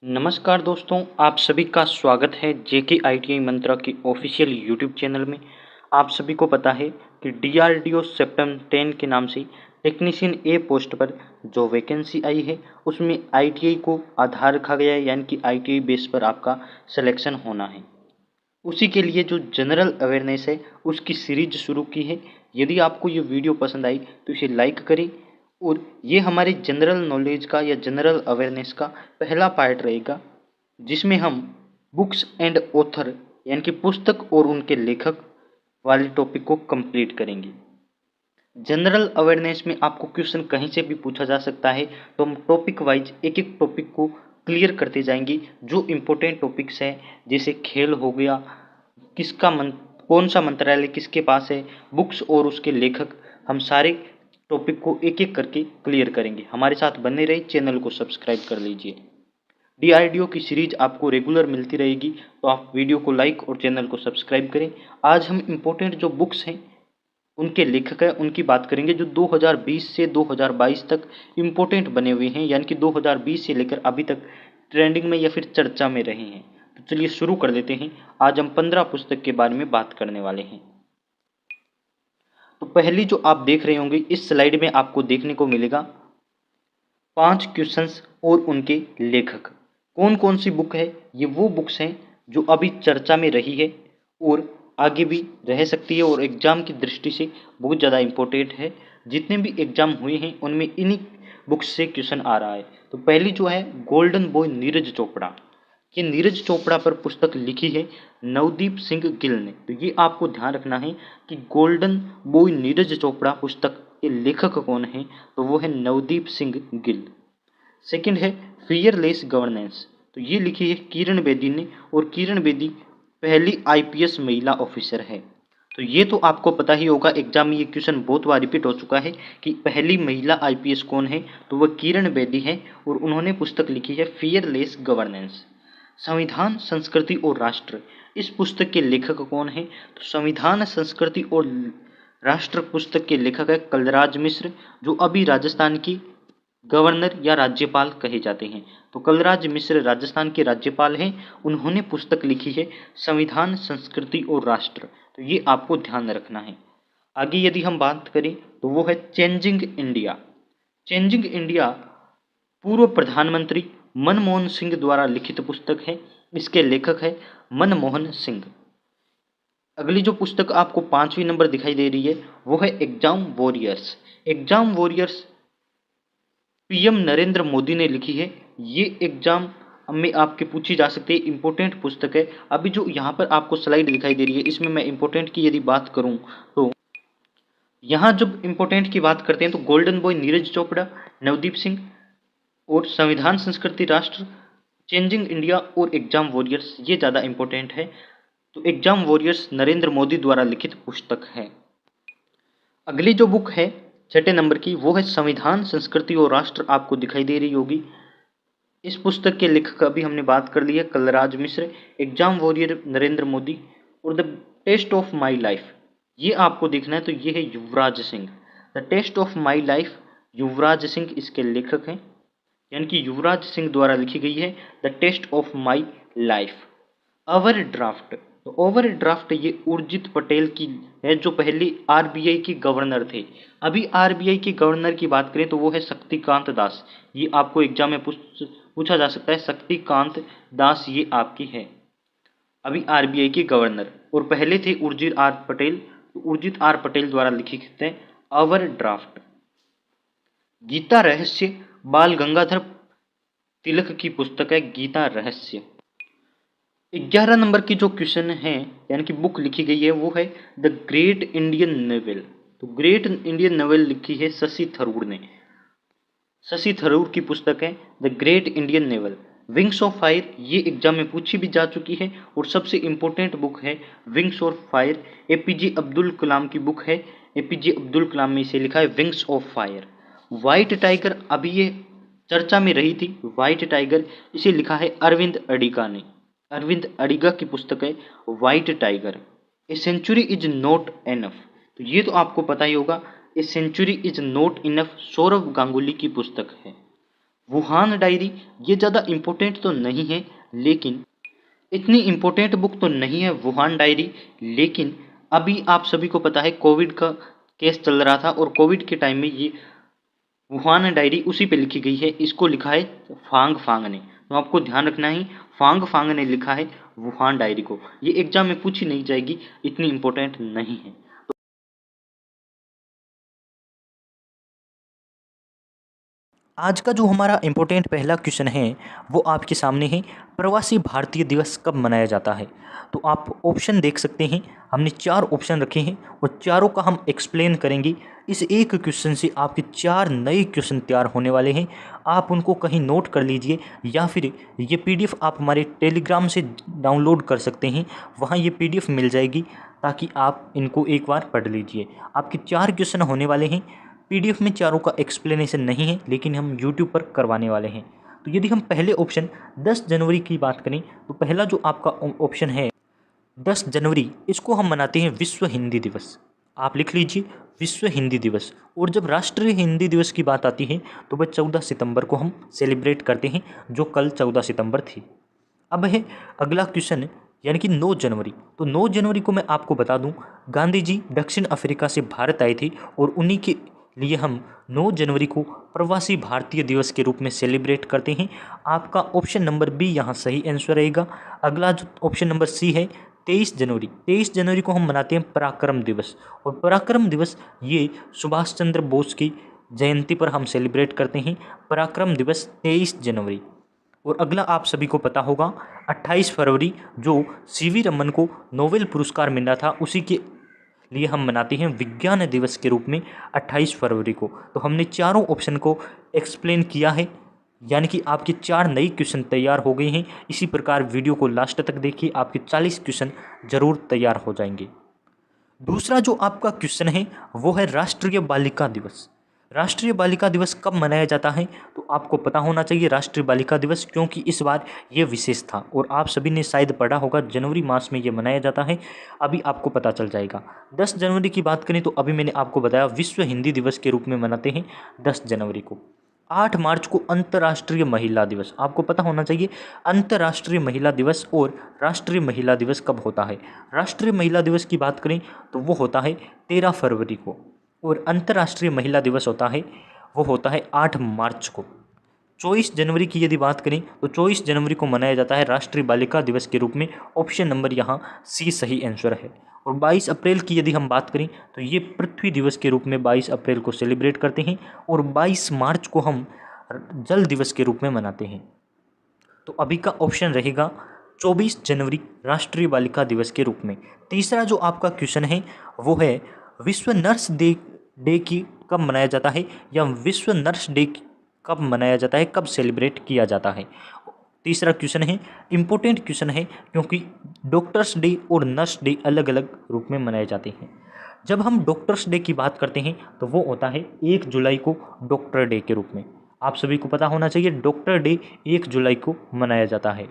नमस्कार दोस्तों, आप सभी का स्वागत है जेके आईटीआई मंत्रा की ऑफिशियल यूट्यूब चैनल में। आप सभी को पता है कि डीआरडीओ सेप्टेम्बर 10 के नाम से टेक्नीशियन ए पोस्ट पर जो वैकेंसी आई है उसमें आईटीआई को आधार रखा गया है, यानी कि आईटीआई बेस पर आपका सिलेक्शन होना है। उसी के लिए जो जनरल अवेयरनेस है उसकी सीरीज शुरू की है। यदि आपको ये वीडियो पसंद आई तो इसे लाइक करें। और ये हमारे जनरल नॉलेज का या जनरल अवेयरनेस का पहला पार्ट रहेगा, जिसमें हम बुक्स एंड ऑथर यानी कि पुस्तक और उनके लेखक वाले टॉपिक को कंप्लीट करेंगे। जनरल अवेयरनेस में आपको क्वेश्चन कहीं से भी पूछा जा सकता है, तो हम टॉपिक वाइज एक एक टॉपिक को क्लियर करते जाएंगे। जो इम्पोर्टेंट टॉपिक्स हैं जैसे खेल हो गया, कौन सा मंत्रालय किसके पास है, बुक्स और उसके लेखक, हम सारे टॉपिक को एक एक करके क्लियर करेंगे। हमारे साथ बने रहिए, चैनल को सब्सक्राइब कर लीजिए। डीआरडीओ की सीरीज आपको रेगुलर मिलती रहेगी, तो आप वीडियो को लाइक और चैनल को सब्सक्राइब करें। आज हम इम्पोर्टेंट जो बुक्स हैं उनके लेखक हैं उनकी बात करेंगे, जो 2020 से 2022 तक इम्पोर्टेंट बने हुए हैं, यानी कि 2020 से लेकर अभी तक ट्रेंडिंग में या फिर चर्चा में रहे हैं। तो चलिए शुरू कर देते हैं। आज हम 15 पुस्तक के बारे में बात करने वाले हैं। तो पहली जो आप देख रहे होंगे इस स्लाइड में आपको देखने को मिलेगा 5 क्वेश्चंस और उनके लेखक। कौन कौन सी बुक है? ये वो बुक्स हैं जो अभी चर्चा में रही है और आगे भी रह सकती है और एग्जाम की दृष्टि से बहुत ज़्यादा इम्पोर्टेंट है। जितने भी एग्जाम हुए हैं उनमें इन्हीं बुक्स से क्वेश्चन आ रहा है। तो पहली जो है गोल्डन बॉय नीरज चोपड़ा। ये नीरज चोपड़ा पर पुस्तक लिखी है नवदीप सिंह गिल ने। तो ये आपको ध्यान रखना है कि गोल्डन बॉय नीरज चोपड़ा पुस्तक के लेखक कौन है, तो वो है नवदीप सिंह गिल। सेकंड है फियरलेस गवर्नेंस। तो ये लिखी है किरण बेदी ने, और किरण बेदी पहली आईपीएस महिला ऑफिसर है। तो ये तो आपको पता ही होगा, एग्जाम में ये क्वेश्चन बहुत बार रिपीट हो चुका है कि पहली महिला आईपीएस कौन है, तो वह किरण बेदी है और उन्होंने पुस्तक लिखी है फियरलेस गवर्नेंस। संविधान, संस्कृति और राष्ट्र, इस पुस्तक के लेखक कौन है, तो संविधान, संस्कृति और राष्ट्र पुस्तक के लेखक है कलराज मिश्र, जो अभी राजस्थान की गवर्नर या राज्यपाल कहे जाते हैं। तो कलराज मिश्र राजस्थान के राज्यपाल हैं। उन्होंने पुस्तक लिखी है संविधान, संस्कृति और राष्ट्र। तो ये आपको ध्यान रखना है। आगे यदि हम बात करें तो वो है चेंजिंग इंडिया। चेंजिंग इंडिया पूर्व प्रधानमंत्री मनमोहन सिंह द्वारा लिखित पुस्तक है। इसके लेखक है मनमोहन सिंह। अगली जो पुस्तक आपको 5वीं नंबर दिखाई दे रही है वो है exam warriors. Exam warriors PM Narendra Modi ने लिखी है। ये एग्जाम में आपके पूछी जा सकती है, इंपॉर्टेंट पुस्तक है। अभी जो यहाँ पर आपको स्लाइड दिखाई दे रही है इसमें मैं इंपॉर्टेंट की यदि बात करूँ तो यहाँ जब इंपॉर्टेंट की बात करते हैं तो गोल्डन बॉय नीरज चोपड़ा, नवदीप सिंह और संविधान, संस्कृति, राष्ट्र, चेंजिंग इंडिया और एग्जाम वॉरियर्स, ये ज़्यादा इंपॉर्टेंट है। तो एग्जाम वॉरियर्स नरेंद्र मोदी द्वारा लिखित पुस्तक है। अगली जो बुक है 6 नंबर की वो है संविधान, संस्कृति और राष्ट्र, आपको दिखाई दे रही होगी। इस पुस्तक के लेखक अभी हमने बात कर ली है कलराज मिश्र। Exam warrior Narendra Modi. और the test of my life, ये आपको देखना है, तो ये है Yuvraj Singh. The test of my life, Yuvraj Singh इसके लेखक हैं, यानी कि युवराज सिंह द्वारा लिखी गई है the test of my life. Overdraft, तो ओवर ड्राफ्ट ये उर्जित पटेल की है, जो पहले आरबीआई के गवर्नर थे। अभी आरबीआई के गवर्नर की बात करें तो वो है शक्तिकांत दास। ये आपको एग्जाम में पूछा जा सकता है, शक्तिकांत दास ये आपकी है अभी आरबीआई के गवर्नर। और पहले थे उर्जित आर पटेल। तो उर्जित आर पटेल द्वारा लिखित है ओवर ड्राफ्ट। गीता रहस्य बाल गंगाधर तिलक की पुस्तक है गीता रहस्य। 11 नंबर की जो क्वेश्चन है यानी कि बुक लिखी गई है वो है द ग्रेट इंडियन नोवेल। तो ग्रेट इंडियन नोवेल लिखी है शशि थरूर ने। शशि थरूर की पुस्तक है the great Indian novel. Wings of fire, ये एग्जाम में पूछी भी जा चुकी है और सबसे इंपॉर्टेंट बुक है wings of fire. APJ Abdul Kalam की बुक है। एपीजे अब्दुल कलाम में इसे लिखा है wings of fire. White tiger, अभी ये चर्चा में रही थी व्हाइट टाइगर, इसे लिखा है अरविंद अडिगा ने। अरविंद अडिगा की पुस्तक है white tiger. A century is not enough, तो ये तो आपको पता ही होगा, a century is not enough Sourav Ganguly की पुस्तक है। वुहान डायरी ये ज़्यादा इम्पोर्टेंट तो नहीं है, लेकिन इतनी इम्पोर्टेंट बुक तो नहीं है वुहान डायरी। लेकिन अभी आप सभी को पता है कोविड का केस चल रहा था और कोविड के टाइम में ये वुहान डायरी उसी पे लिखी गई है। इसको लिखा है फांग फांग ने, तो आपको ध्यान रखना ही फांग फांग ने लिखा है वुहान डायरी को। ये एग्जाम में पूछी नहीं जाएगी, इतनी इम्पोर्टेंट नहीं है। आज का जो हमारा इम्पोर्टेंट पहला क्वेश्चन है वो आपके सामने है, प्रवासी भारतीय दिवस कब मनाया जाता है। तो आप ऑप्शन देख सकते हैं, हमने 4 ऑप्शन रखे हैं और चारों का हम एक्सप्लेन करेंगे। इस एक क्वेश्चन से आपके 4 नए क्वेश्चन तैयार होने वाले हैं। आप उनको कहीं नोट कर लीजिए या फिर ये पीडीएफ आप हमारे टेलीग्राम से डाउनलोड कर सकते हैं, वहाँ ये पीडीएफ मिल जाएगी, ताकि आप इनको एक बार पढ़ लीजिए। आपके 4 क्वेश्चन होने वाले हैं। पीडीएफ में चारों का एक्सप्लेनेशन नहीं है, लेकिन हम यूट्यूब पर करवाने वाले हैं। तो यदि हम पहले ऑप्शन 10 जनवरी की बात करें, तो पहला जो आपका ऑप्शन है 10 जनवरी, इसको हम मनाते हैं विश्व हिंदी दिवस। आप लिख लीजिए विश्व हिंदी दिवस। और जब राष्ट्रीय हिंदी दिवस की बात आती है तो वह 14 सितंबर को हम सेलिब्रेट करते हैं, जो कल 14 सितंबर थी। अब है अगला क्वेश्चन, यानी कि 9 जनवरी। तो 9 जनवरी को मैं आपको बता दूं, गांधी जी दक्षिण अफ्रीका से भारत आए थे और उन्हीं के लिए हम 9 जनवरी को प्रवासी भारतीय दिवस के रूप में सेलिब्रेट करते हैं। आपका ऑप्शन नंबर बी यहाँ सही आंसर रहेगा। अगला जो ऑप्शन नंबर सी है 23 जनवरी। 23 जनवरी को हम मनाते हैं पराक्रम दिवस, और पराक्रम दिवस ये सुभाष चंद्र बोस की जयंती पर हम सेलिब्रेट करते हैं। पराक्रम दिवस 23 जनवरी। और अगला आप सभी को पता होगा 28 फरवरी, जो सीवी रमन को नोबेल पुरस्कार मिला था, उसी के लिए हम मनाते हैं विज्ञान दिवस के रूप में 28 फरवरी को। तो हमने चारों ऑप्शन को एक्सप्लेन किया है, यानी कि आपके 4 नए क्वेश्चन तैयार हो गए हैं। इसी प्रकार वीडियो को लास्ट तक देखिए, आपके 40 क्वेश्चन जरूर तैयार हो जाएंगे। दूसरा जो आपका क्वेश्चन है वो है राष्ट्रीय बालिका दिवस। राष्ट्रीय बालिका दिवस कब मनाया जाता है, तो आपको पता होना चाहिए राष्ट्रीय बालिका दिवस, क्योंकि इस बार ये विशेष था और आप सभी ने शायद पढ़ा होगा जनवरी मास में ये मनाया जाता है। अभी आपको पता चल जाएगा। 10 जनवरी की बात करें तो अभी मैंने आपको बताया विश्व हिंदी दिवस के रूप में मनाते हैं 10 जनवरी को। 8 मार्च को अंतर्राष्ट्रीय महिला दिवस, आपको पता होना चाहिए अंतर्राष्ट्रीय महिला दिवस और राष्ट्रीय महिला दिवस कब होता है। राष्ट्रीय महिला दिवस की बात करें तो वो होता है 13 फरवरी को, और अंतर्राष्ट्रीय महिला दिवस होता है वो होता है 8 मार्च को। 24 जनवरी की यदि बात करें तो 24 जनवरी को मनाया जाता है राष्ट्रीय बालिका दिवस के रूप में। ऑप्शन नंबर यहाँ सी सही आंसर है। और 22 अप्रैल की यदि हम बात करें तो ये पृथ्वी दिवस के रूप में 22 अप्रैल को सेलिब्रेट करते हैं, और 22 मार्च को हम जल दिवस के रूप में मनाते हैं। तो अभी का ऑप्शन रहेगा 24 जनवरी राष्ट्रीय बालिका दिवस के रूप में। तीसरा जो आपका क्वेश्चन है वो है विश्व नर्स डे की कब मनाया जाता है, या विश्व नर्स डे कब मनाया जाता है, कब सेलिब्रेट किया जाता है। तीसरा क्वेश्चन है इम्पोर्टेंट क्वेश्चन है, क्योंकि डॉक्टर्स डे और नर्स डे अलग अलग रूप में मनाए जाते हैं। जब हम डॉक्टर्स डे की बात करते हैं तो वो होता है 1 जुलाई को डॉक्टर डे के रूप में। आप सभी को पता होना चाहिए डॉक्टर डे 1 जुलाई को मनाया जाता है।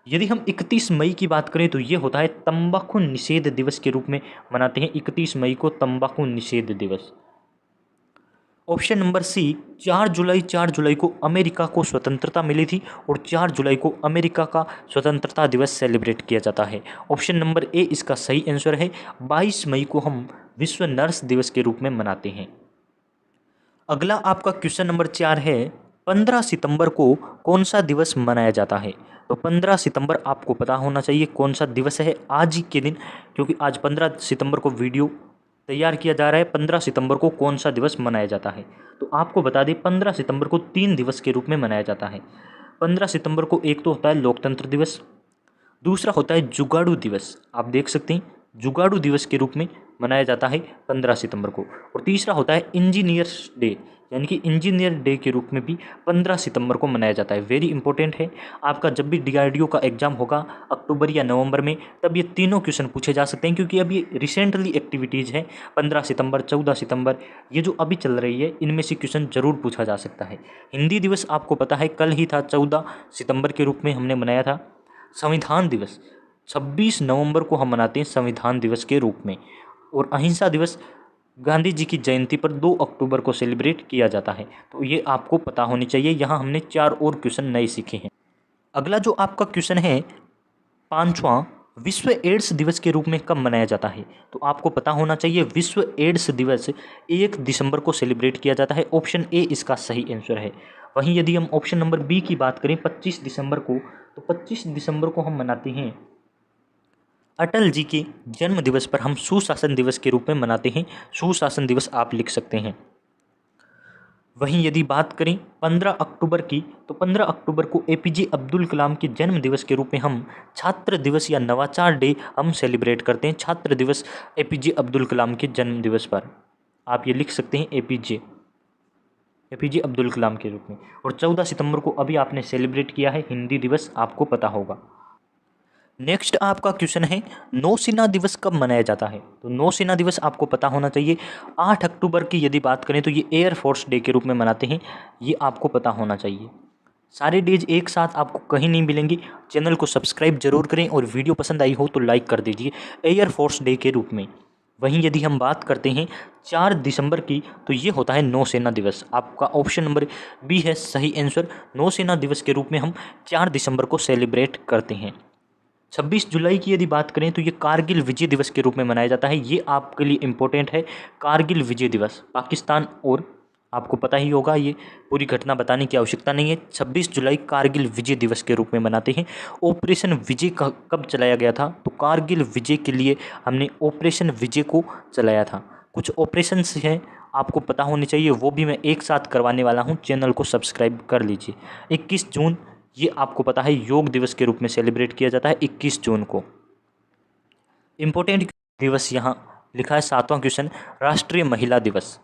यदि हम 31 मई की बात करें तो ये होता है तंबाकू निषेध दिवस के रूप में मनाते हैं। 31 मई को तंबाकू निषेध दिवस। ऑप्शन नंबर सी 4 जुलाई को अमेरिका को स्वतंत्रता मिली थी और 4 जुलाई को अमेरिका का स्वतंत्रता दिवस सेलिब्रेट किया जाता है। ऑप्शन नंबर ए इसका सही आंसर है। 22 मई को हम विश्व नर्स दिवस के रूप में मनाते हैं। अगला आपका क्वेश्चन नंबर 4 है 15 सितंबर को कौन सा दिवस मनाया जाता है। तो 15 सितंबर आपको पता होना चाहिए कौन सा दिवस है आज ही के दिन, क्योंकि आज 15 सितंबर को वीडियो तैयार किया जा रहा है। 15 सितंबर को कौन सा दिवस मनाया जाता है, तो आपको बता दें 15 सितंबर को 3 दिवस के रूप में मनाया जाता है। 15 सितंबर को एक तो होता है लोकतंत्र दिवस, दूसरा होता है जुगाड़ू दिवस, आप देख सकते हैं जुगाड़ू दिवस के रूप में मनाया जाता है 15 सितंबर को, और तीसरा होता है इंजीनियर्स डे, यानी कि इंजीनियर डे के रूप में भी 15 सितंबर को मनाया जाता है। वेरी इंपॉर्टेंट है, आपका जब भी डीआरडीओ का एग्जाम होगा अक्टूबर या नवंबर में, तब ये तीनों क्वेश्चन पूछे जा सकते हैं, क्योंकि अभी रिसेंटली एक्टिविटीज़ है 15 सितंबर 14 सितंबर ये जो अभी चल रही है, इनमें से क्वेश्चन जरूर पूछा जा सकता है। हिंदी दिवस आपको पता है कल ही था, 14 सितंबर के रूप में हमने मनाया था। संविधान दिवस 26 नवंबर को हम मनाते हैं संविधान दिवस के रूप में, और अहिंसा दिवस गांधी जी की जयंती पर 2 अक्टूबर को सेलिब्रेट किया जाता है। तो ये आपको पता होनी चाहिए। यहाँ हमने 4 और क्वेश्चन नए सीखे हैं। अगला जो आपका क्वेश्चन है, 5वां, विश्व एड्स दिवस के रूप में कब मनाया जाता है? तो आपको पता होना चाहिए विश्व एड्स दिवस 1 दिसंबर को सेलिब्रेट किया जाता है। ऑप्शन ए इसका सही आंसर है। वहीं यदि हम ऑप्शन नंबर बी की बात करें 25 दिसंबर को, तो 25 दिसंबर को हम मनाते हैं अटल जी के जन्म दिवस पर हम सुशासन दिवस के रूप में मनाते हैं। सुशासन दिवस आप लिख सकते हैं। वहीं यदि बात करें 15 अक्टूबर की, तो 15 अक्टूबर को एपीजे अब्दुल कलाम के जन्म दिवस के रूप में हम छात्र दिवस या नवाचार डे हम सेलिब्रेट करते हैं। छात्र दिवस एपीजे अब्दुल कलाम के जन्म दिवस पर आप ये लिख सकते हैं एपीजे अब्दुल कलाम के रूप में। और 14 सितंबर को अभी आपने सेलिब्रेट किया है हिंदी दिवस, आपको पता होगा। नेक्स्ट आपका क्वेश्चन है, नौसेना दिवस कब मनाया जाता है? तो नौसेना दिवस आपको पता होना चाहिए 8 अक्टूबर की यदि बात करें तो ये एयरफोर्स डे के रूप में मनाते हैं। ये आपको पता होना चाहिए। सारे डेज एक साथ आपको कहीं नहीं मिलेंगी। चैनल को सब्सक्राइब जरूर करें और वीडियो पसंद आई हो तो लाइक कर दीजिए। एयरफोर्स डे के रूप में। वहीं यदि हम बात करते हैं 4 दिसंबर की, तो ये होता है नौसेना दिवस। आपका ऑप्शन नंबर बी है सही आंसर। नौसेना दिवस के रूप में हम 4 दिसंबर को सेलिब्रेट करते हैं। 26 जुलाई की यदि बात करें तो ये कारगिल विजय दिवस के रूप में मनाया जाता है। ये आपके लिए इम्पोर्टेंट है। कारगिल विजय दिवस पाकिस्तान, और आपको पता ही होगा, ये पूरी घटना बताने की आवश्यकता नहीं है। 26 जुलाई कारगिल विजय दिवस के रूप में मनाते हैं। ऑपरेशन विजय कब चलाया गया था? तो कारगिल विजय के लिए हमने ऑपरेशन विजय को चलाया था। कुछ ऑपरेशंस हैं आपको पता होने चाहिए, वो भी मैं एक साथ करवाने वाला हूँ। चैनल को सब्सक्राइब कर लीजिए। 21 जून, ये आपको पता है योग दिवस के रूप में सेलिब्रेट किया जाता है 21 जून को। इम्पोर्टेंट दिवस यहाँ लिखा है 7वां क्वेश्चन, राष्ट्रीय महिला दिवस।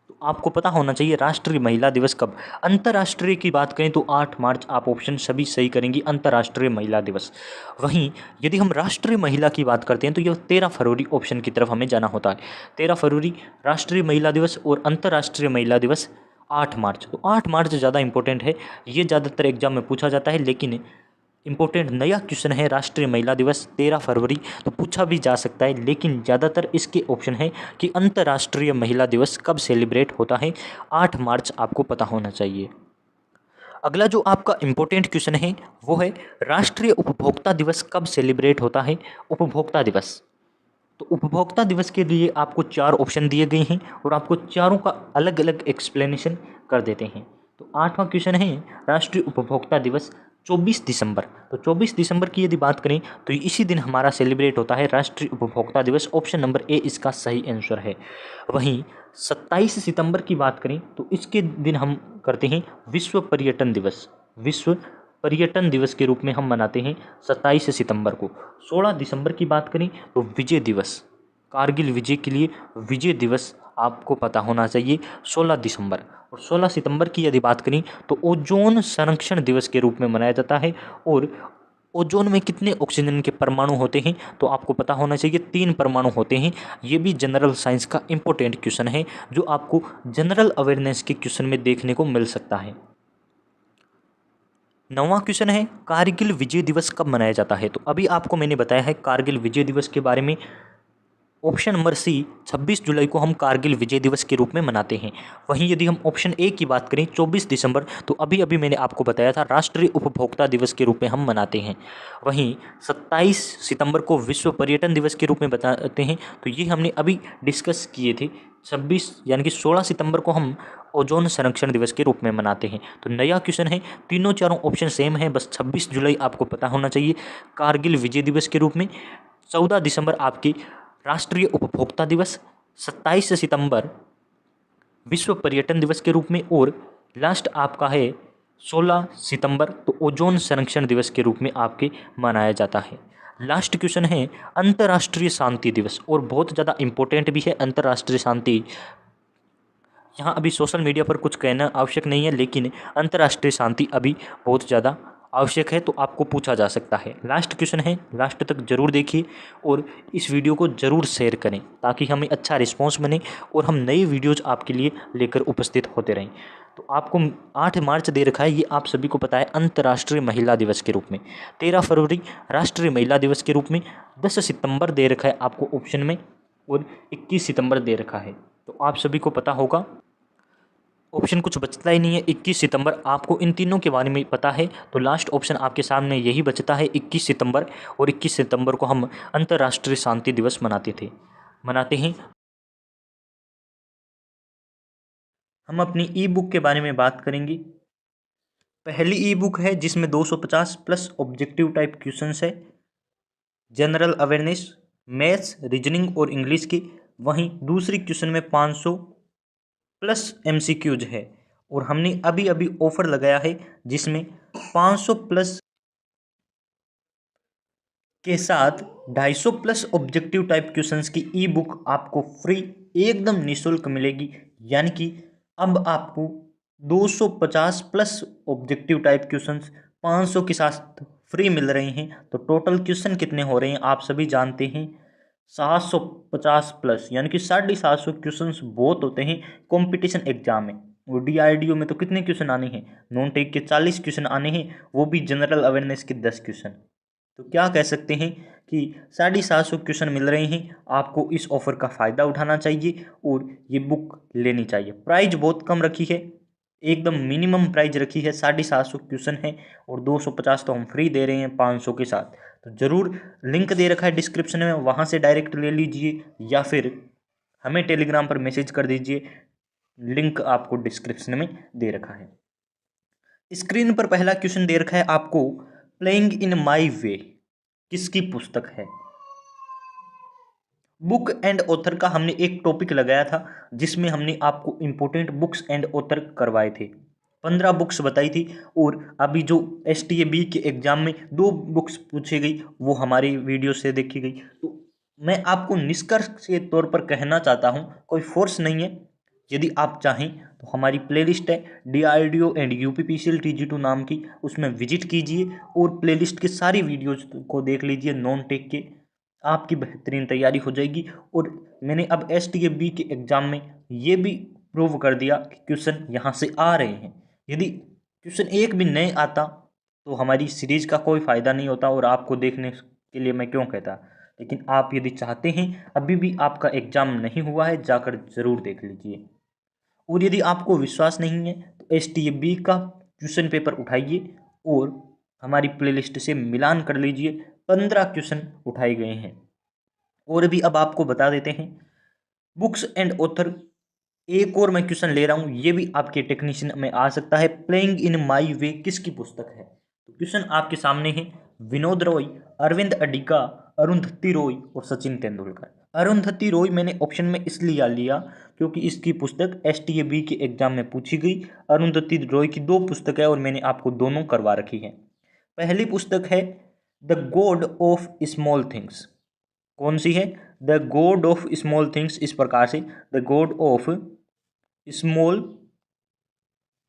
तो आपको पता होना चाहिए राष्ट्रीय महिला दिवस कब? अंतर्राष्ट्रीय की बात करें तो 8 मार्च, आप ऑप्शन सभी सही करेंगी, अंतर्राष्ट्रीय महिला दिवस। वहीं यदि हम राष्ट्रीय महिला की बात करते हैं तो यह 13 फरवरी ऑप्शन की तरफ हमें जाना होता है। 13 फरवरी राष्ट्रीय महिला दिवस, और अंतर्राष्ट्रीय महिला दिवस 8 मार्च। तो 8 मार्च ज़्यादा इंपॉर्टेंट है, ये ज़्यादातर एग्जाम में पूछा जाता है। लेकिन इंपॉर्टेंट नया क्वेश्चन है राष्ट्रीय महिला दिवस 13 फरवरी, तो पूछा भी जा सकता है। लेकिन ज़्यादातर इसके ऑप्शन है कि अंतर्राष्ट्रीय महिला दिवस कब सेलिब्रेट होता है? 8 मार्च आपको पता होना चाहिए। अगला जो आपका इम्पोर्टेंट क्वेश्चन है वो है, राष्ट्रीय उपभोक्ता दिवस कब सेलिब्रेट होता है? उपभोक्ता दिवस। तो उपभोक्ता दिवस के लिए आपको 4 ऑप्शन दिए गए हैं और आपको चारों का अलग अलग एक्सप्लेनेशन कर देते हैं। तो 8वां क्वेश्चन है, राष्ट्रीय उपभोक्ता दिवस 24 दिसंबर। तो 24 दिसंबर की यदि बात करें तो इसी दिन हमारा सेलिब्रेट होता है राष्ट्रीय उपभोक्ता दिवस। ऑप्शन नंबर ए इसका सही आंसर है। वहीं 27 सितंबर की बात करें तो इसके दिन हम करते हैं विश्व पर्यटन दिवस। विश्व पर्यटन दिवस के रूप में हम मनाते हैं 27 सितंबर को। 16 दिसंबर की बात करें तो विजय दिवस, कारगिल विजय के लिए विजय दिवस आपको पता होना चाहिए 16 दिसंबर। और 16 सितंबर की यदि बात करें तो ओजोन संरक्षण दिवस के रूप में मनाया जाता है। और ओजोन में कितने ऑक्सीजन के परमाणु होते हैं? तो आपको पता होना चाहिए 3 परमाणु होते हैं। ये भी जनरल साइंस का इंपॉर्टेंट क्वेश्चन है जो आपको जनरल अवेयरनेस के क्वेश्चन में देखने को मिल सकता है। 9वां क्वेश्चन है, कारगिल विजय दिवस कब मनाया जाता है? तो अभी आपको मैंने बताया है कारगिल विजय दिवस के बारे में। ऑप्शन नंबर सी 26 जुलाई को हम कारगिल विजय दिवस के रूप में मनाते हैं। वहीं यदि हम ऑप्शन ए की बात करें 24 दिसंबर, तो अभी अभी मैंने आपको बताया था राष्ट्रीय उपभोक्ता दिवस के रूप में हम मनाते हैं। वहीं 27 सितंबर को विश्व पर्यटन दिवस के रूप में बताते हैं। तो ये हमने अभी डिस्कस किए थे। 26 यानी कि 16 सितंबर को हम ओजोन संरक्षण दिवस के रूप में मनाते हैं। तो नया क्वेश्चन है, तीनों चारों ऑप्शन सेम है, बस 26 जुलाई आपको पता होना चाहिए कारगिल विजय दिवस के रूप में। 14 दिसंबर आपकी राष्ट्रीय उपभोक्ता दिवस, 27 सितंबर विश्व पर्यटन दिवस के रूप में, और लास्ट आपका है 16 सितंबर, तो ओजोन संरक्षण दिवस के रूप में आपके मनाया जाता है। लास्ट क्वेश्चन है अंतर्राष्ट्रीय शांति दिवस, और बहुत ज़्यादा इम्पोर्टेंट भी है अंतर्राष्ट्रीय शांति। यहाँ अभी सोशल मीडिया पर कुछ कहना आवश्यक नहीं है, लेकिन अंतर्राष्ट्रीय शांति अभी बहुत ज़्यादा आवश्यक है, तो आपको पूछा जा सकता है। लास्ट क्वेश्चन है, लास्ट तक जरूर देखिए और इस वीडियो को ज़रूर शेयर करें ताकि हमें अच्छा रिस्पॉन्स बने और हम नई वीडियोज़ आपके लिए लेकर उपस्थित होते रहें। तो आपको 8 मार्च दे रखा है, ये आप सभी को पता है, अंतर्राष्ट्रीय महिला दिवस के रूप में। 13 फरवरी राष्ट्रीय महिला दिवस के रूप में। 10 सितंबर दे रखा है आपको ऑप्शन में, और 21 सितंबर दे रखा है। तो आप सभी को पता होगा, ऑप्शन कुछ बचता ही नहीं है। 21 सितंबर, आपको इन तीनों के बारे में पता है, तो लास्ट ऑप्शन आपके सामने यही बचता है 21 सितंबर। और 21 सितंबर को हम अंतर्राष्ट्रीय शांति दिवस मनाते हैं। हम अपनी ई बुक के बारे में बात करेंगे। पहली ई बुक है जिसमें 250 प्लस ऑब्जेक्टिव टाइप क्वेश्चंस है, जनरल अवेयरनेस, मैथ्स, रीजनिंग और इंग्लिश की। वहीं दूसरी क्वेश्चन में 500 प्लस एमसीक्यूज है। और हमने अभी अभी ऑफर लगाया है जिसमें 500 प्लस के साथ 250 प्लस ऑब्जेक्टिव टाइप क्वेश्चंस की ई बुक आपको फ्री एकदम निःशुल्क मिलेगी। यानी कि अब आपको 250 प्लस ऑब्जेक्टिव टाइप क्वेश्चंस 500 के साथ फ्री मिल रहे हैं। तो टोटल क्वेश्चन कितने हो रहे हैं आप सभी जानते हैं, 750 प्लस, यानी कि 750 क्वेश्चन बहुत होते हैं कंपटीशन एग्जाम में। और डीआरडीओ में तो कितने क्वेश्चन आने हैं, नॉन टेक के 40 क्वेश्चन आने हैं, वो भी जनरल अवेयरनेस के 10 क्वेश्चन। तो क्या कह सकते हैं कि 750 क्वेश्चन मिल रहे हैं, आपको इस ऑफर का फ़ायदा उठाना चाहिए और ये बुक लेनी चाहिए। प्राइस बहुत कम रखी है, एकदम मिनिमम प्राइस रखी है, 750 क्वेश्चन है और 250 तो हम फ्री दे रहे हैं 500 के साथ। तो ज़रूर लिंक दे रखा है डिस्क्रिप्शन में, वहाँ से डायरेक्ट ले लीजिए या फिर हमें टेलीग्राम पर मैसेज कर दीजिए, लिंक आपको डिस्क्रिप्शन में दे रखा है। स्क्रीन पर पहला क्वेश्चन दे रखा है आपको, प्लेइंग इन माई वे किसकी पुस्तक है। बुक एंड ऑथर का हमने एक टॉपिक लगाया था जिसमें हमने आपको इंपॉर्टेंट बुक्स एंड ऑथर करवाए थे, 15 बुक्स बताई थी। और अभी जो STAB के एग्जाम में 2 बुक्स पूछी गई वो हमारी वीडियो से देखी गई। तो मैं आपको निष्कर्ष के तौर पर कहना चाहता हूँ, कोई फोर्स नहीं है, यदि आप चाहें तो हमारी प्लेलिस्ट है DRDO एंड UPPCL TG2 नाम की, उसमें विजिट कीजिए और प्लेलिस्ट की सारी वीडियोज को देख लीजिए नॉन टेक के, आपकी बेहतरीन तैयारी हो जाएगी। और मैंने अब STAB के एग्ज़ाम में ये भी प्रूव कर दिया कि क्वेश्चन यहाँ से आ रहे हैं। यदि क्वेश्चन एक भी नहीं आता तो हमारी सीरीज़ का कोई फ़ायदा नहीं होता और आपको देखने के लिए मैं क्यों कहता। लेकिन आप यदि चाहते हैं, अभी भी आपका एग्ज़ाम नहीं हुआ है, जाकर ज़रूर देख लीजिए। और यदि आपको विश्वास नहीं है तो STAB का क्वेश्चन पेपर उठाइए और हमारी प्लेलिस्ट से मिलान कर लीजिए, 15 क्वेश्चन उठाए गए हैं। और भी अब आपको बता देते हैं, बुक्स एंड ऑथर एक और मैं क्वेश्चन ले रहा हूँ, ये भी आपके टेक्नीशियन में आ सकता है, प्लेइंग इन माई वे किसकी पुस्तक है। तो क्वेश्चन आपके सामने है, विनोद रॉय, अरविंद अडिगा, अरुंधति रॉय और सचिन तेंदुलकर। अरुंधति रॉय मैंने ऑप्शन में इसलिए लिया क्योंकि इसकी पुस्तक STAB के एग्जाम में पूछी गई। अरुंधति रॉय की 2 पुस्तक है और मैंने आपको दोनों करवा रखी है। पहली पुस्तक है the God of small things. कौन सी है, the God of small things, इस प्रकार से the God of small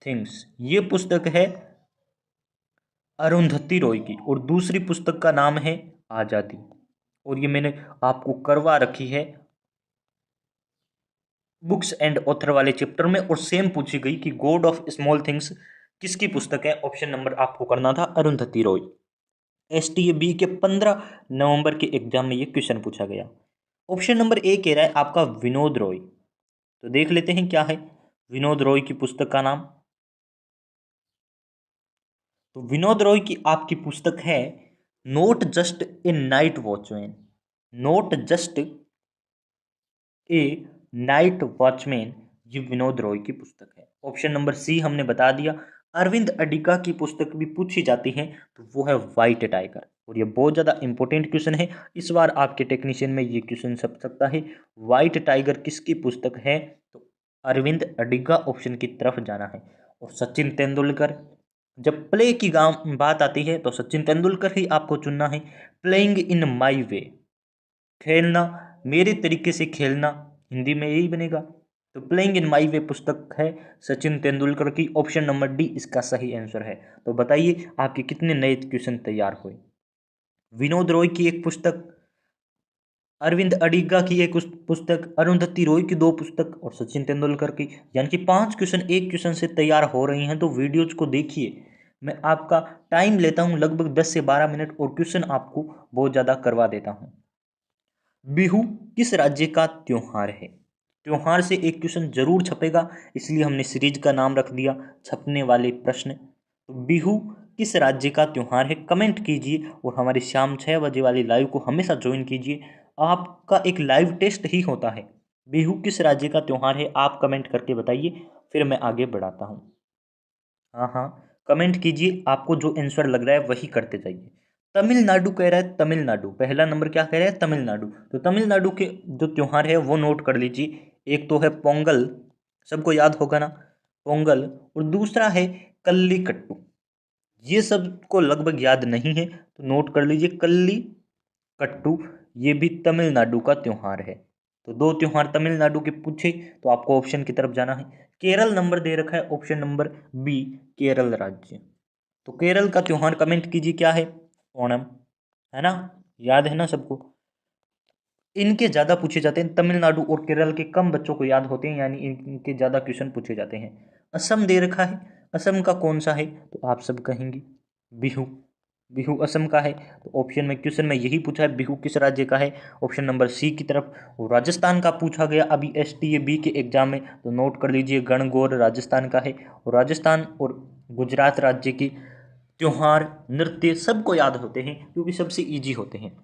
things, ये पुस्तक है अरुंधति रॉय की। और दूसरी पुस्तक का नाम है आज़ादी, और ये मैंने आपको करवा रखी है बुक्स एंड ऑथर वाले चैप्टर में, और सेम पूछी गई कि गॉड ऑफ स्मॉल थिंग्स किसकी पुस्तक है। ऑप्शन नंबर आपको करना था अरुंधति रॉय। STAB के 15 नवंबर के एग्जाम में ये क्वेश्चन पूछा गया। ऑप्शन नंबर A कह रहा है आपका विनोद रॉय, तो देख लेते हैं क्या है विनोद रॉय की पुस्तक का नाम। तो विनोद रॉय की आपकी पुस्तक है not just a night watchman, not just a night watchman, ये विनोद रॉय की पुस्तक है। ऑप्शन नंबर C हमने बता दिया। अरविंद अडिगा की पुस्तक भी पूछी जाती है तो वो है व्हाइट टाइगर, और ये बहुत ज़्यादा इंपॉर्टेंट क्वेश्चन है, इस बार आपके टेक्नीशियन में ये क्वेश्चन छप सकता है, व्हाइट टाइगर किसकी पुस्तक है। तो अरविंद अडिगा ऑप्शन की तरफ जाना है। और सचिन तेंदुलकर, जब प्ले की बात आती है तो सचिन तेंदुलकर ही आपको चुनना है। प्लेइंग इन माई वे, खेलना मेरे तरीके से खेलना, हिंदी में यही बनेगा। तो प्लेइंग इन माई वे पुस्तक है सचिन तेंदुलकर की। ऑप्शन नंबर D इसका सही आंसर है। तो बताइए आपके कितने नए क्वेश्चन तैयार हुए। विनोद रॉय की एक पुस्तक, अरविंद अडिगा की एक पुस्तक, अरुंधति रॉय की 2 पुस्तक और सचिन तेंदुलकर की, यानी कि 5 क्वेश्चन एक क्वेश्चन से तैयार हो रही हैं। तो वीडियोज को देखिए, मैं आपका टाइम लेता हूं लगभग 10 से 12 मिनट और क्वेश्चन आपको बहुत ज़्यादा करवा देता हूं। बिहू किस राज्य का त्योहार है। त्योहार से एक क्वेश्चन जरूर छपेगा, इसलिए हमने सीरीज का नाम रख दिया छपने वाले प्रश्न। तो बिहू किस राज्य का त्योहार है, कमेंट कीजिए और हमारी शाम 6 बजे वाली लाइव को हमेशा ज्वाइन कीजिए। आपका एक लाइव टेस्ट ही होता है। बिहू किस राज्य का त्योहार है, आप कमेंट करके बताइए, फिर मैं आगे बढ़ाता हूँ। हाँ हाँ, कमेंट कीजिए, आपको जो आंसर लग रहा है वही करते जाइए। तमिलनाडु कह रहा है, तमिलनाडु पहला नंबर क्या कह रहा है, तमिलनाडु। तो तमिलनाडु के जो त्योहार है वो नोट कर लीजिए। एक तो है पोंगल, सबको याद होगा ना, पोंगल, और दूसरा है कल्लीकट्टू। ये सबको लगभग याद नहीं है तो नोट कर लीजिए, कल्लीकट्टू ये भी तमिलनाडु का त्योहार है। तो दो त्योहार तमिलनाडु के पूछे तो आपको ऑप्शन की तरफ जाना है। केरल नंबर दे रखा है ऑप्शन नंबर बी, केरल राज्य। तो केरल का त्योहार कमेंट कीजिए क्या है, ओणम, है ना, याद है ना सबको। इनके ज़्यादा पूछे जाते हैं, तमिलनाडु और केरल के कम बच्चों को याद होते हैं, यानी इनके ज़्यादा क्वेश्चन पूछे जाते हैं। असम दे रखा है, असम का कौन सा है, तो आप सब कहेंगे बिहू, बिहू असम का है। तो ऑप्शन में क्वेश्चन में यही पूछा है, बिहू किस राज्य का है, ऑप्शन नंबर सी की तरफ। और राजस्थान का पूछा गया अभी STA-B के एग्जाम में, तो नोट कर लीजिए गणगौर राजस्थान का है। और राजस्थान और गुजरात राज्य के त्योहार नृत्य सबको याद होते हैं क्योंकि सबसे ईजी होते हैं।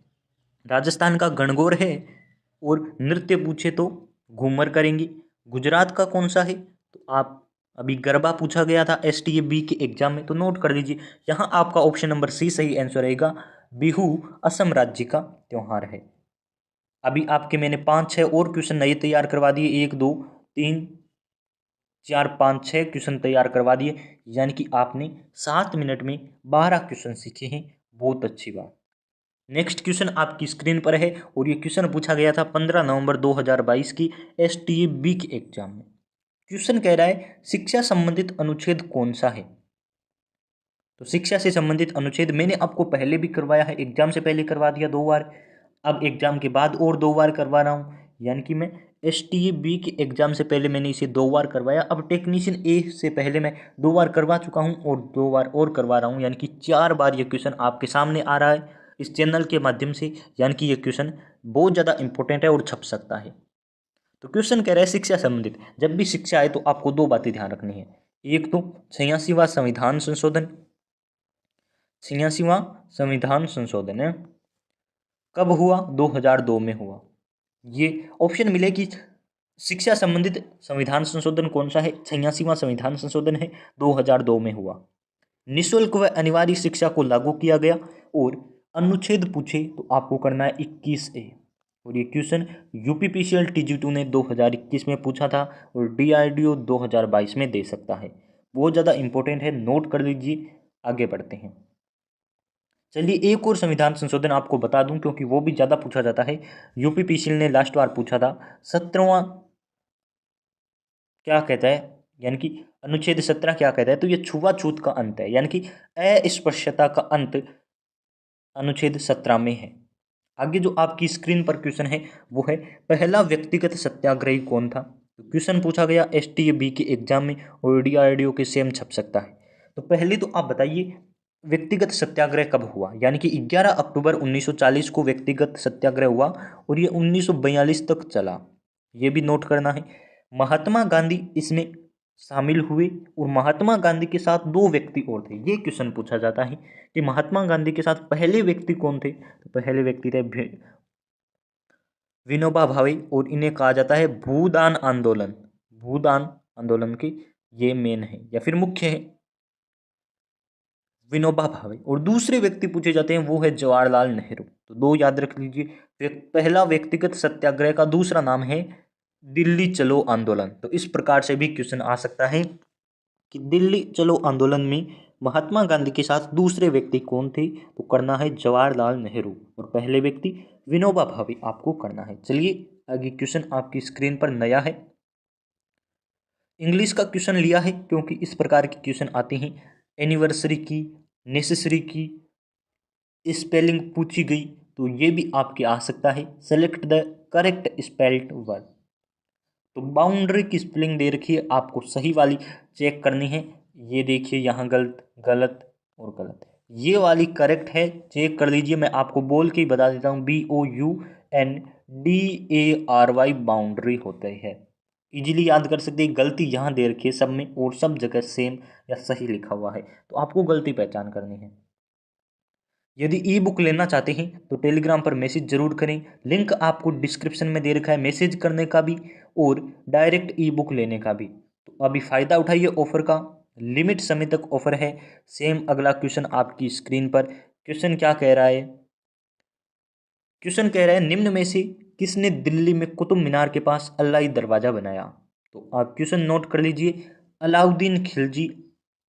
राजस्थान का गणगौर है, और नृत्य पूछे तो घूमर करेंगी। गुजरात का कौन सा है, तो आप अभी गरबा पूछा गया था STA-B के एग्जाम में, तो नोट कर लीजिए। यहाँ आपका ऑप्शन नंबर सी सही आंसर रहेगा, बिहू असम राज्य का त्योहार है। अभी आपके मैंने 5-6 और क्वेश्चन नए तैयार करवा दिए, 1 2 3 4 5 6 क्वेश्चन तैयार करवा दिए, यानी कि आपने 7 मिनट में 12 क्वेश्चन सीखे हैं, बहुत अच्छी बात। नेक्स्ट क्वेश्चन आपकी स्क्रीन पर है, और ये क्वेश्चन पूछा गया था 15 नवंबर 2022 की STA-B के एग्जाम में। क्वेश्चन कह रहा है शिक्षा संबंधित अनुच्छेद कौन सा है। तो शिक्षा से संबंधित अनुच्छेद मैंने आपको पहले भी करवाया है, एग्जाम से पहले करवा दिया 2 बार, अब एग्जाम के बाद और 2 बार करवा रहा हूँ, यानी कि मैं STA-B के एग्जाम से पहले मैंने इसे 2 बार करवाया। अब टेक्नीशियन ए से पहले मैं 2 बार करवा चुका हूँ और 2 बार और करवा रहा हूँ, यानी कि 4 बार ये क्वेश्चन आपके सामने आ रहा है इस चैनल के माध्यम से, यानी कि ये क्वेश्चन बहुत ज़्यादा इंपॉर्टेंट है और छप सकता है। तो क्वेश्चन कह रहा है शिक्षा संबंधित, जब भी शिक्षा आए तो आपको 2 बातें ध्यान रखनी है। एक तो 86वां संविधान संशोधन, 86वां संविधान संशोधन है कब हुआ, 2002 में हुआ। ये ऑप्शन मिले कि शिक्षा संबंधित संविधान संशोधन कौन सा है, 86वां संविधान संशोधन है, 2002 में हुआ। निःशुल्क व अनिवार्य शिक्षा को लागू किया गया, और अनुच्छेद पूछे तो आपको करना है 21A। और ये क्वेश्चन UPPCL TG2 ने 2021 में पूछा था और DRDO 2022 में दे सकता है, बहुत ज़्यादा इंपॉर्टेंट है, नोट कर लीजिए। आगे बढ़ते हैं, चलिए एक और संविधान संशोधन आपको बता दूं क्योंकि वो भी ज़्यादा पूछा जाता है। UPPCL ने लास्ट बार पूछा था 17वां क्या कहता है, यानी कि अनुच्छेद 17 क्या कहता है, तो ये छुआछूत का अंत है, यानी कि अस्पृश्यता का अंत अनुच्छेद 17 में है। आगे जो आपकी स्क्रीन पर क्वेश्चन है वो है पहला व्यक्तिगत सत्याग्रही कौन था। तो क्वेश्चन पूछा गया STA-B के एग्जाम में और DRDO के सेम छप सकता है। तो पहले तो आप बताइए व्यक्तिगत सत्याग्रह कब हुआ, यानी कि 11 अक्टूबर 1940 को व्यक्तिगत सत्याग्रह हुआ और ये 1942 तक चला, ये भी नोट करना है। महात्मा गांधी इसमें शामिल हुए और महात्मा गांधी के साथ 2 व्यक्ति और थे। ये क्वेश्चन पूछा जाता है कि महात्मा गांधी के साथ पहले व्यक्ति कौन थे, तो पहले व्यक्ति थे विनोबा भावे, और इन्हें कहा जाता है भूदान आंदोलन, भूदान आंदोलन के ये मेन है या फिर मुख्य है विनोबा भावे। और दूसरे व्यक्ति पूछे जाते हैं वो है जवाहरलाल नेहरू। तो 2 याद रख लीजिए, पहला व्यक्तिगत सत्याग्रह का दूसरा नाम है दिल्ली चलो आंदोलन। तो इस प्रकार से भी क्वेश्चन आ सकता है कि दिल्ली चलो आंदोलन में महात्मा गांधी के साथ दूसरे व्यक्ति कौन थे, तो करना है जवाहरलाल नेहरू, और पहले व्यक्ति विनोबा भावे आपको करना है। चलिए आगे क्वेश्चन आपकी स्क्रीन पर नया है, इंग्लिश का क्वेश्चन लिया है क्योंकि इस प्रकार के क्वेश्चन आते हैं। एनिवर्सरी की, नेसेसरी की स्पेलिंग पूछी गई तो ये भी आपके आ सकता है। Select the correct spelled word, तो बाउंड्री की स्पेलिंग दे रखी है, आपको सही वाली चेक करनी है। ये देखिए यहाँ गलत गलत और गलत, ये वाली करेक्ट है, चेक कर लीजिए। मैं आपको बोल के ही बता देता हूँ, BOUNDARY बाउंड्री होता है। इजीली याद कर सकते हैं। गलती यहाँ दे रखी है सब में और सब जगह सेम या सही लिखा हुआ है, तो आपको गलती पहचान करनी है। यदि ई बुक लेना चाहते हैं तो टेलीग्राम पर मैसेज जरूर करें, लिंक आपको डिस्क्रिप्शन में दे रखा है मैसेज करने का भी और डायरेक्ट ई बुक लेने का भी। तो अभी फ़ायदा उठाइए ऑफर का, लिमिट समय तक ऑफर है। सेम अगला क्वेश्चन आपकी स्क्रीन पर। क्वेश्चन क्या कह रहा है? क्वेश्चन कह रहा है निम्न में से किसने दिल्ली में कुतुब मीनार के पास अलाई दरवाज़ा बनाया? तो आप क्वेश्चन नोट कर लीजिए, अलाउद्दीन खिलजी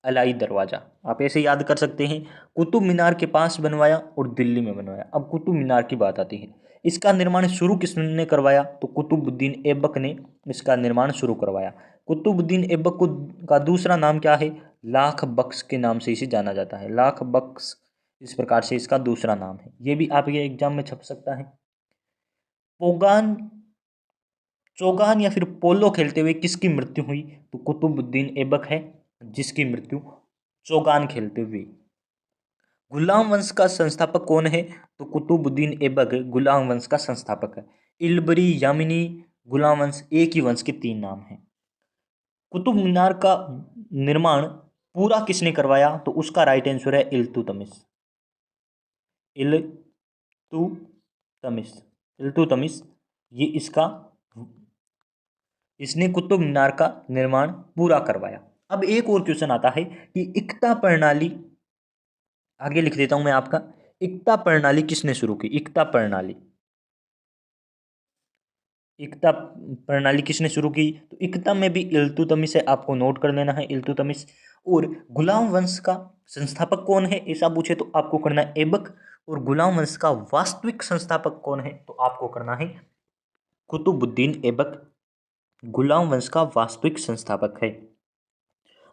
अलाई दरवाज़ा। आप ऐसे याद कर सकते हैं, कुतुब मीनार के पास बनवाया और दिल्ली में बनवाया। अब कुतुब मीनार की बात आती है, इसका निर्माण शुरू किसने करवाया? तो कुतुबुद्दीन ऐबक ने इसका निर्माण शुरू करवाया। कुतुबुद्दीन ऐबक को का दूसरा नाम क्या है? लाख बख्श के नाम से इसे जाना जाता है। लाख बख्श इस प्रकार से इसका दूसरा नाम है। ये भी आपके एग्जाम में छप सकता है। पोगान चौगान या फिर पोलो खेलते हुए किसकी मृत्यु हुई? तो कुतुबुद्दीन ऐबक है जिसकी मृत्यु चौगान खेलते हुए। गुलाम वंश का संस्थापक कौन है? तो कुतुबुद्दीन ऐबक गुलाम वंश का संस्थापक है। इल्बरी, यामिनी, गुलाम वंश एक ही वंश के तीन नाम हैं। कुतुब मीनार का निर्माण पूरा किसने करवाया? तो उसका राइट आंसर है इल्तुतमिश। इल्तुतमिश ये इसने कुतुब मीनार का निर्माण पूरा करवाया। अब एक और क्वेश्चन आता है कि इक्ता प्रणाली, आगे लिख देता हूं मैं आपका, इक्ता प्रणाली किसने शुरू की? इक्ता प्रणाली किसने शुरू की? तो इक्ता में भी इल्तुतमिश है, आपको नोट कर लेना है इल्तुतमिश। और गुलाम वंश का संस्थापक कौन है ऐसा पूछे तो आपको करना है ऐबक। और गुलाम वंश का वास्तविक संस्थापक कौन है? तो आपको करना है कुतुबुद्दीन ऐबक गुलाम वंश का वास्तविक संस्थापक है।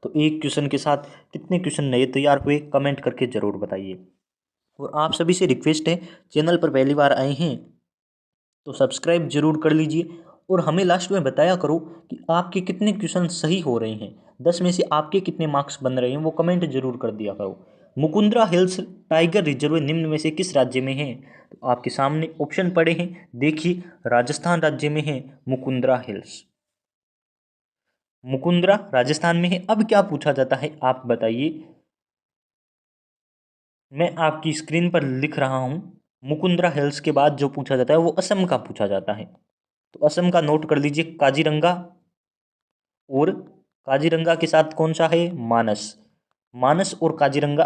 तो एक क्वेश्चन के साथ कितने क्वेश्चन नए तैयार हुए कमेंट करके ज़रूर बताइए। और आप सभी से रिक्वेस्ट है, चैनल पर पहली बार आए हैं तो सब्सक्राइब जरूर कर लीजिए और हमें लास्ट में बताया करो कि आपके कितने क्वेश्चन सही हो रहे हैं। 10 में से आपके कितने मार्क्स बन रहे हैं वो कमेंट जरूर कर दिया करो। मुकुंदरा हिल्स टाइगर रिजर्व निम्न में से किस राज्य में है? तो आपके सामने ऑप्शन पड़े हैं, देखिए राजस्थान राज्य में है मुकुंदरा हिल्स। मुकुंदरा राजस्थान में है। अब क्या पूछा जाता है आप बताइए, मैं आपकी स्क्रीन पर लिख रहा हूं। मुकुंदरा हिल्स के बाद जो पूछा जाता है वो असम का पूछा जाता है। तो असम का नोट कर लीजिए, काजीरंगा। और काजीरंगा के साथ कौन सा है? मानस। मानस और काजीरंगा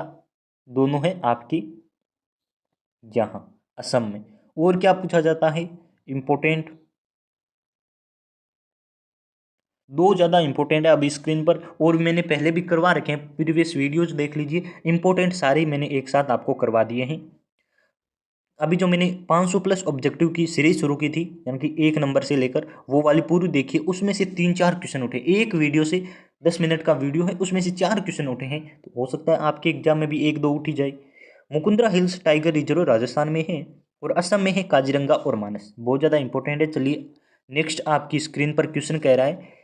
दोनों है आपकी यहाँ असम में। और क्या पूछा जाता है इंपॉर्टेंट? दो ज़्यादा इंपॉर्टेंट है अभी स्क्रीन पर, और मैंने पहले भी करवा रखे हैं, प्रीवियस वीडियोज देख लीजिए। इंपॉर्टेंट सारे मैंने एक साथ आपको करवा दिए हैं। अभी जो मैंने 500 प्लस ऑब्जेक्टिव की सीरीज शुरू की थी, यानी कि 1 नंबर से लेकर, वो वाली पूरी देखिए। उसमें से 3-4 क्वेश्चन उठे। एक वीडियो से 10 मिनट का वीडियो है, उसमें से 4 क्वेश्चन उठे हैं। तो हो सकता है आपके एग्जाम में भी 1-2 उठ ही जाए। Mukundra hills tiger reserve Rajasthan में है और असम में है काजीरंगा और मानस। बहुत ज़्यादा इंपॉर्टेंट है। चलिए नेक्स्ट आपकी स्क्रीन पर क्वेश्चन कह रहा है,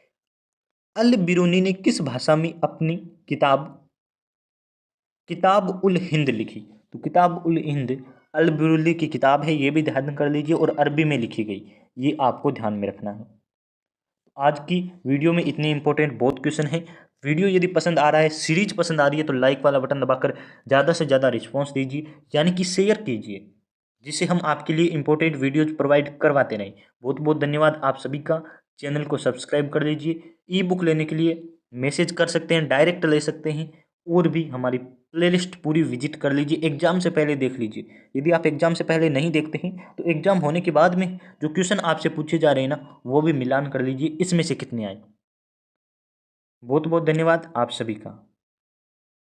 अल बिरूनी ने किस भाषा में अपनी किताब उल हिंद लिखी? तो किताब उल हिंद अल बिरूनी की किताब है, ये भी ध्यान कर लीजिए, और अरबी में लिखी गई, ये आपको ध्यान में रखना है। आज की वीडियो में इतने इंपॉर्टेंट बहुत क्वेश्चन हैं। वीडियो यदि पसंद आ रहा है, सीरीज पसंद आ रही है, तो लाइक वाला बटन दबाकर ज़्यादा से ज़्यादा रिस्पॉन्स दीजिए, यानी कि शेयर कीजिए, जिससे हम आपके लिए इंपॉर्टेंट वीडियोज प्रोवाइड करवाते रहें। बहुत बहुत धन्यवाद आप सभी का। चैनल को सब्सक्राइब कर लीजिए। ई बुक लेने के लिए मैसेज कर सकते हैं, डायरेक्ट ले सकते हैं, और भी हमारी प्लेलिस्ट पूरी विजिट कर लीजिए। एग्जाम से पहले देख लीजिए। यदि आप एग्जाम से पहले नहीं देखते हैं तो एग्जाम होने के बाद में जो क्वेश्चन आपसे पूछे जा रहे हैं ना, वो भी मिलान कर लीजिए, इसमें से कितने आए। बहुत बहुत धन्यवाद आप सभी का।